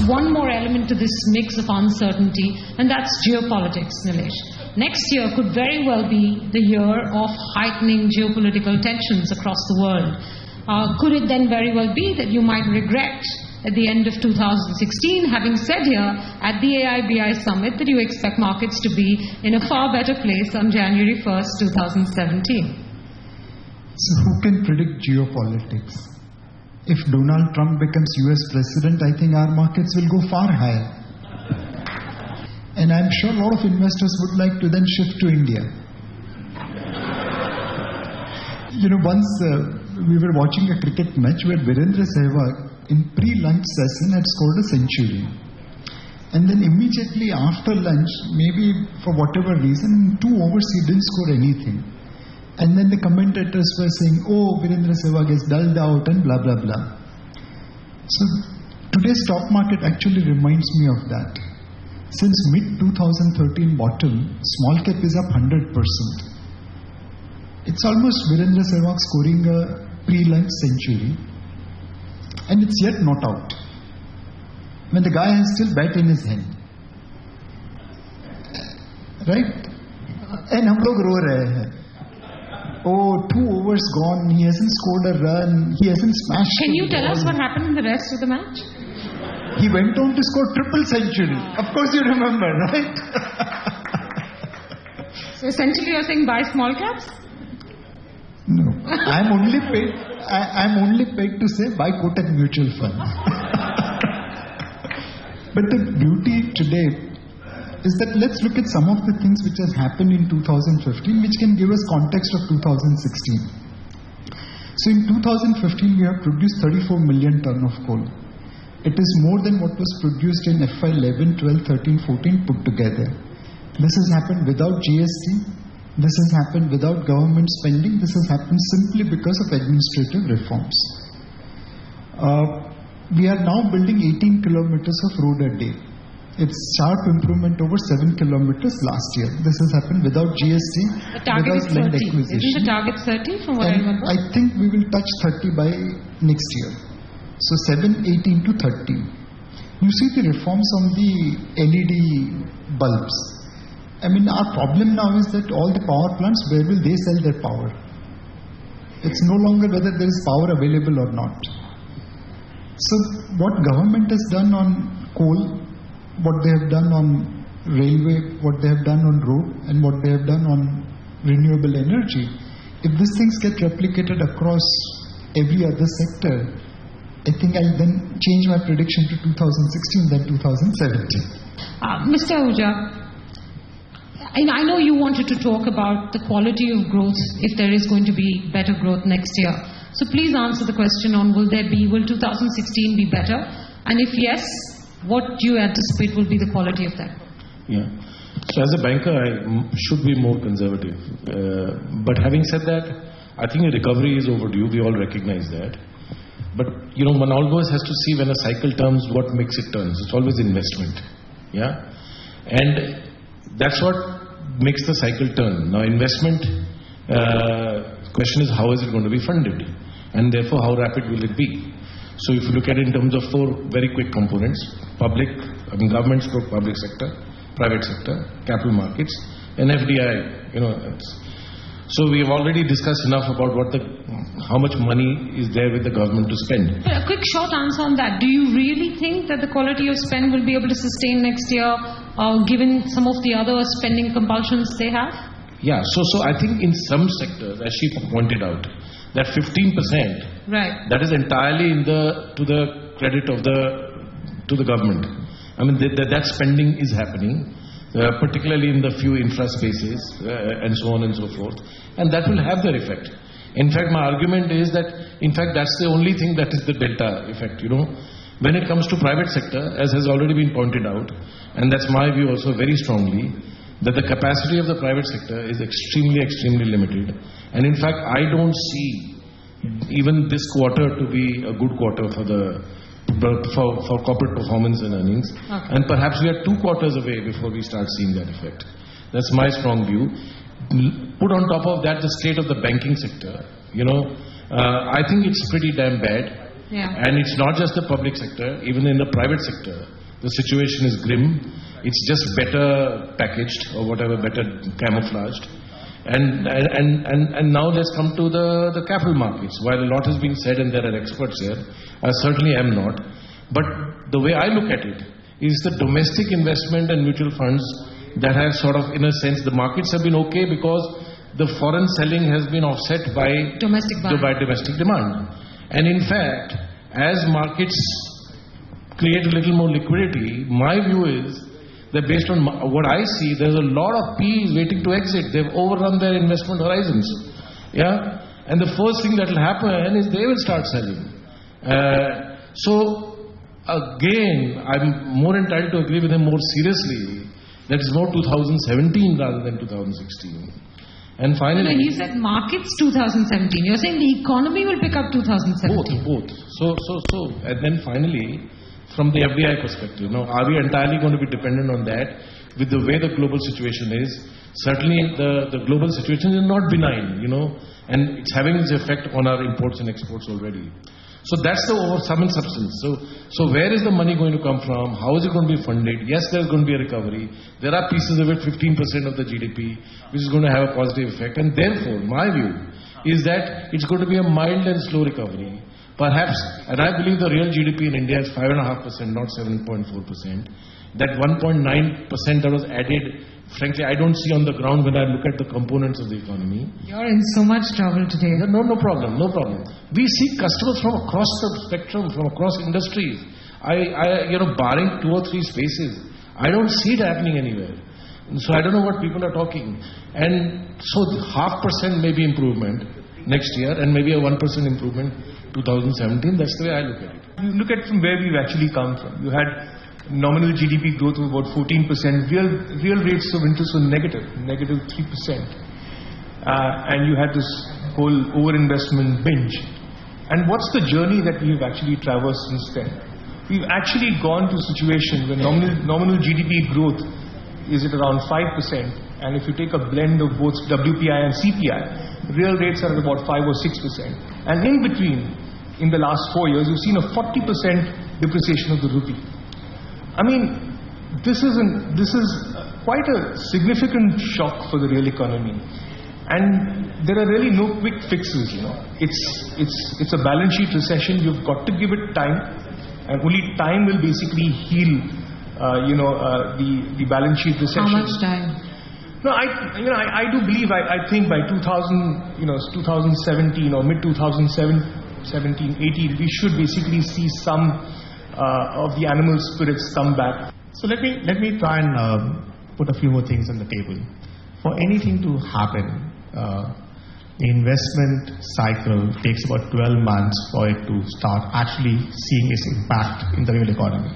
one more element to this mix of uncertainty, and that's geopolitics, Nilesh. Next year could very well be the year of heightening geopolitical tensions across the world. Could it then very well be that you might regret at the end of 2016 having said here at the AIBI summit that you expect markets to be in a far better place on January 1st, 2017? So who can predict geopolitics? If Donald Trump becomes US president, I think our markets will go far higher. And I'm sure a lot of investors would like to then shift to India. Once we were watching a cricket match where Virendra Sehwag in pre-lunch session had scored a century. And then immediately after lunch, maybe for whatever reason, in 2 overs he didn't score anything. And then the commentators were saying, oh, Virendra Sehwag is dulled out and blah, blah, blah. So today's stock market actually reminds me of that. Since mid-2013 bottom, small cap is up 100%. It's almost Virendra Sehwag scoring a pre-lunch century. And it's yet not out. When the guy has still bat in his hand. Right? And hum log ro rahe hain. Oh, 2 overs gone, he hasn't scored a run, he hasn't smashed. Can you tell us what happened in the rest of the match? He went on to score triple century. Of course you remember, right? So essentially you're saying buy small caps? No. I'm only paid to say buy Kotak mutual fund. But the beauty today is that let's look at some of the things which has happened in 2015 which can give us context of 2016. So in 2015 we have produced 34 million ton of coal. It is more than what was produced in FY 11, 12, 13, 14 put together. This has happened without GST. This has happened without government spending. This has happened simply because of administrative reforms. We are now building 18 kilometers of road a day. It's sharp improvement over 7 kilometers last year. This has happened without GST, the target without is 30. land acquisition. Isn't the target 30 from what I remember? I think we will touch 30 by next year. So 7, 18 to 30. You see the reforms on the LED bulbs. I mean, our problem now is that all the power plants, where will they sell their power? It's no longer whether there is power available or not. So what government has done on coal, what they have done on railway, what they have done on road, and what they have done on renewable energy, if these things get replicated across every other sector, I think I'll then change my prediction to 2016 than 2017. Mr. Ahuja, I know you wanted to talk about the quality of growth if there is going to be better growth next year. So please answer the question on will 2016 be better? And if yes, what do you anticipate will be the quality of that growth? Yeah. So as a banker, I should be more conservative. But having said that, I think a recovery is overdue. We all recognize that. But, one always has to see when a cycle turns, what makes it turn. It's always investment. Yeah. And that's what makes the cycle turn. Now, investment, question is how is it going to be funded? And therefore, how rapid will it be? So if you look at it in terms of 4 very quick components, government stroke public sector, private sector, capital markets, and FDI, so we have already discussed enough about how much money is there with the government to spend. A quick short answer on that. Do you really think that the quality of spend will be able to sustain next year, given some of the other spending compulsions they have? Yeah, so I think in some sectors, as she pointed out, that 15%, right, that is entirely to the credit of to the government. I mean, that spending is happening. Particularly in the few infra spaces and so on and so forth, and that will have their effect. In fact, my argument is that in fact that's the only thing that is the delta effect. When it comes to private sector, as has already been pointed out, and that's my view also very strongly, that the capacity of the private sector is extremely limited, and in fact I don't see even this quarter to be a good quarter for corporate performance and earnings. Okay. And perhaps we are 2 quarters away before we start seeing that effect. That's my strong view. Put on top of that the state of the banking sector. I think it's pretty damn bad. Yeah. And it's not just the public sector, even in the private sector. the situation is grim. It's just better packaged or whatever, better camouflaged. And now let's come to the capital markets. While a lot has been said and there are experts here, I certainly am not. But the way I look at it is the domestic investment and mutual funds that have sort of, in a sense, the markets have been okay because the foreign selling has been offset by domestic demand. And in fact, as markets create a little more liquidity, my view is that based on what I see, there's a lot of PEs waiting to exit. They've overrun their investment horizons. Yeah? And the first thing that will happen is they will start selling. So, again, I'm more entitled to agree with him more seriously that it's more 2017 rather than 2016. And finally... No, he said markets 2017. You're saying the economy will pick up 2017. Both. So, and then finally... From the FDI perspective, now are we entirely going to be dependent on that? With the way the global situation is, certainly the global situation is not benign, and it's having its effect on our imports and exports already. So that's the sum and substance. So where is the money going to come from? How is it going to be funded? Yes, there's going to be a recovery. There are pieces of it, 15% of the GDP, which is going to have a positive effect. And therefore, my view is that it's going to be a mild and slow recovery. Perhaps, and I believe the real GDP in India is 5.5%, not 7.4%. That 1.9% that was added, frankly, I don't see on the ground when I look at the components of the economy. You're in so much trouble today. No problem. We see customers from across the spectrum, from across industries. Barring 2 or 3 spaces, I don't see it happening anywhere. So I don't know what people are talking. And so 0.5% may be improvement next year, and maybe a 1% improvement 2017. That's the way I look at it. You look at from where we've actually come from. You had nominal GDP growth of about 14%. Real rates of interest were negative 3%. And you had this whole overinvestment binge. And what's the journey that we've actually traversed since then? We've actually gone to a situation where nominal GDP growth is at around 5%. And if you take a blend of both WPI and CPI, real rates are at about 5 or 6%. And in between, in the last 4 years, you've seen a 40% depreciation of the rupee. I mean, this is quite a significant shock for the real economy. And there are really no quick fixes, It's a balance sheet recession. You've got to give it time. And only time will basically heal, the balance sheet recession. How much time? No, I do believe, I think by 2017 or mid-2017-18, we should basically see some of the animal spirits come back. So let me try and put a few more things on the table. For anything to happen, the investment cycle takes about 12 months for it to start actually seeing its impact in the real economy.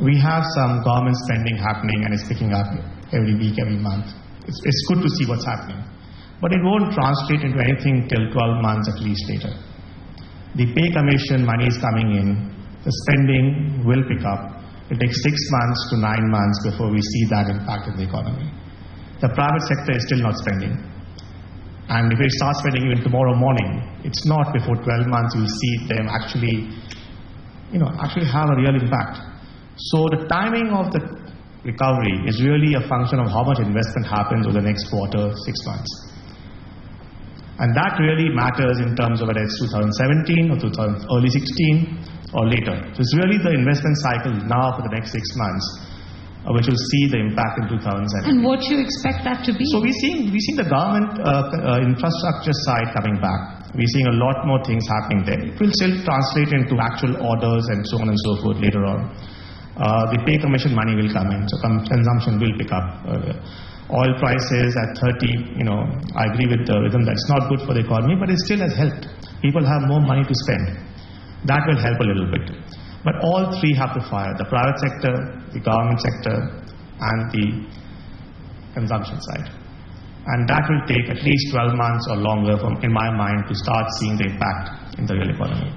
We have some government spending happening and it's picking up every week, every month. It's good to see what's happening. But it won't translate into anything till 12 months at least later. The pay commission money is coming in. The spending will pick up. It takes 6 months to 9 months before we see that impact in the economy. The private sector is still not spending. And if it starts spending even tomorrow morning, it's not before 12 months you'll see them actually have a real impact. So the timing of the recovery is really a function of how much investment happens over the next quarter, 6 months. And that really matters in terms of whether it's 2017 or early 16 or later. So it's really the investment cycle now for the next 6 months, which will see the impact in 2017. And what do you expect that to be? So we're seeing the government infrastructure side coming back. We're seeing a lot more things happening there. It will still translate into actual orders and so on and so forth later on. The pay commission money will come in, so consumption will pick up. Oil prices at 30, I agree with them that it's not good for the economy, but it still has helped. People have more money to spend. That will help a little bit. But all three have to fire: the private sector, the government sector, and the consumption side. And that will take at least 12 months or longer, in my mind, to start seeing the impact in the real economy.